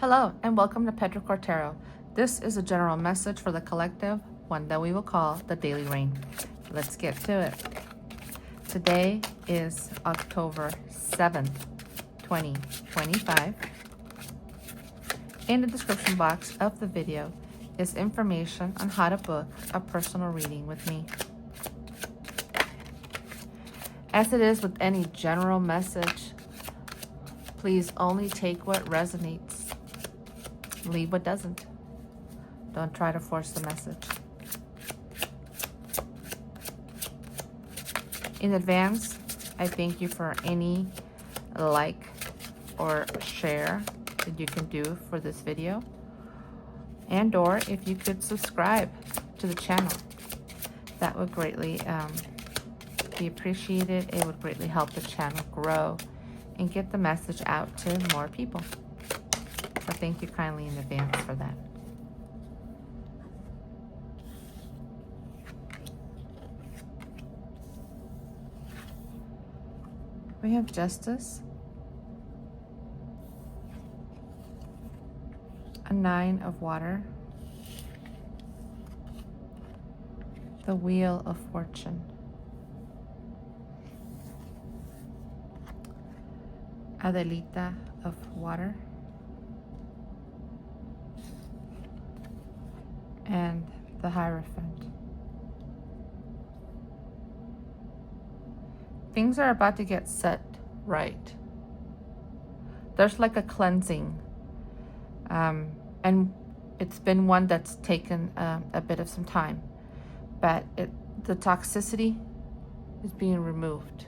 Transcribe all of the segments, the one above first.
Hello and welcome to Petrichor Tarot. This is a general message for the collective, one that we will call the Daily Rain. Let's get to it. Today is October 7th, 2025. In the description box of the video is information on how to book a personal reading with me. As it is with any general message, please only take what resonates. Leave what doesn't. Don't try to force the message. In advance, I thank you for any like or share that you can do for this video. And or if you could subscribe to the channel. That would greatly be appreciated. It would greatly help the channel grow and get the message out to more people. So thank you kindly in advance for that. We have Justice, a 9 of water, the Wheel of Fortune, Adelita of water, and the Hierophant. Things are about to get set right. There's like a cleansing, and it's been one that's taken a bit of some time, but the toxicity is being removed.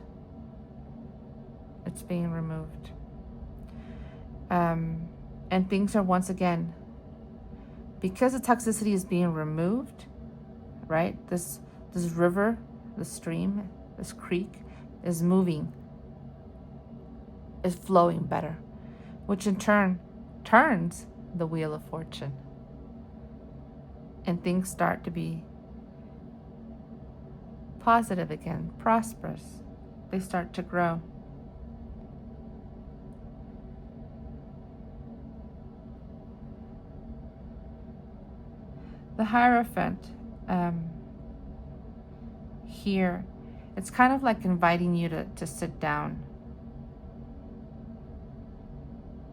It's being removed, and things are once again, because the toxicity is being removed, right? This river, the stream, this creek is moving, is flowing better, which in turn turns the Wheel of Fortune. And things start to be positive again, prosperous. They start to grow. The Hierophant here, it's kind of like inviting you to sit down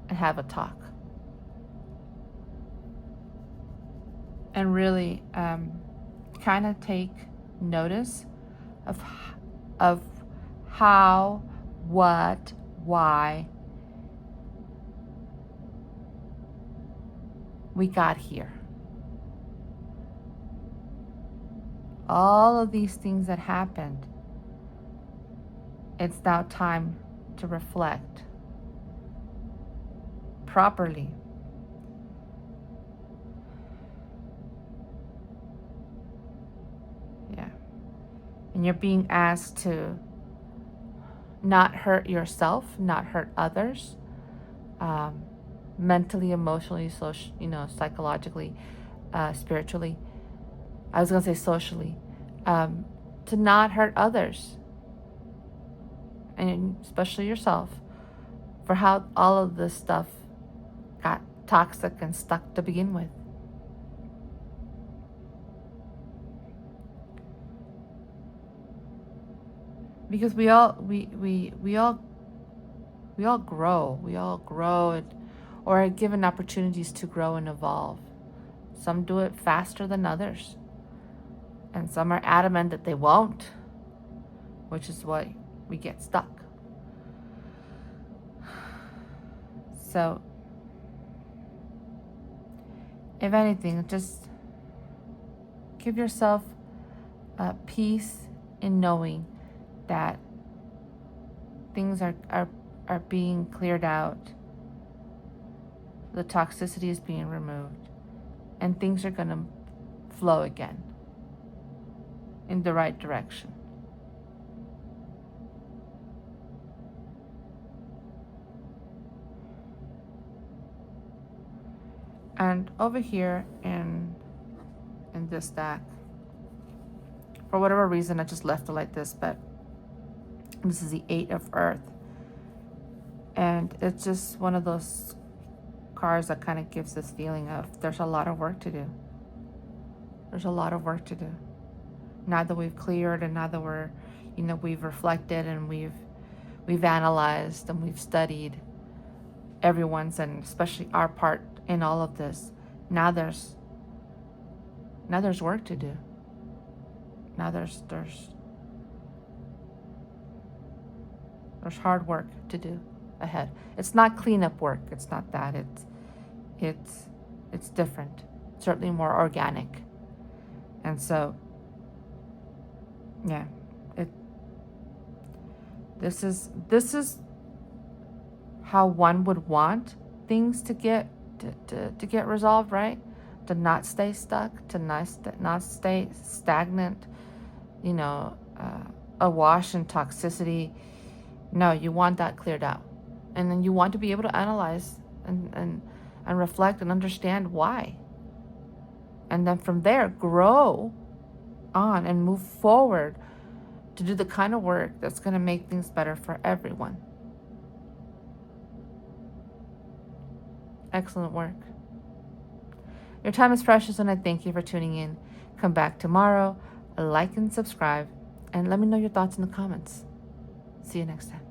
and have a talk. And really kind of take notice of how, what, why we got here. All of these things that happened, it's now time to reflect properly. Yeah. And you're being asked to not hurt yourself, not hurt others, mentally, emotionally, psychologically, spiritually. I was going to say socially, to not hurt others, and especially yourself, for how all of this stuff got toxic and stuck to begin with. Because we all grow, or are given opportunities to grow and evolve. Some do it faster than others. And some are adamant that they won't, which is why we get stuck. So, if anything, just give yourself peace in knowing that things are being cleared out, the toxicity is being removed, and things are going to flow again in the right direction. And over here in this deck, for whatever reason, I just left it like this, but this is the 8 of Earth. And it's just one of those cards that kind of gives this feeling of there's a lot of work to do. There's a lot of work to do. Now that we've cleared, and now that we're, we've reflected, and we've analyzed, and we've studied everyone's, and especially our part in all of this. Now there's work to do. Now there's hard work to do ahead. It's not cleanup work. It's not that. It's different. Certainly more organic. And so, yeah, this is how one would want things to get resolved, right? To not stay stuck, to not stay stagnant, awash in toxicity. No, you want that cleared out. And then you want to be able to analyze and reflect and understand why. And then from there, grow on and move forward to do the kind of work that's going to make things better for everyone. Excellent work. Your time is precious, and I thank you for tuning in. Come back tomorrow, like and subscribe, and let me know your thoughts in the comments. See you next time.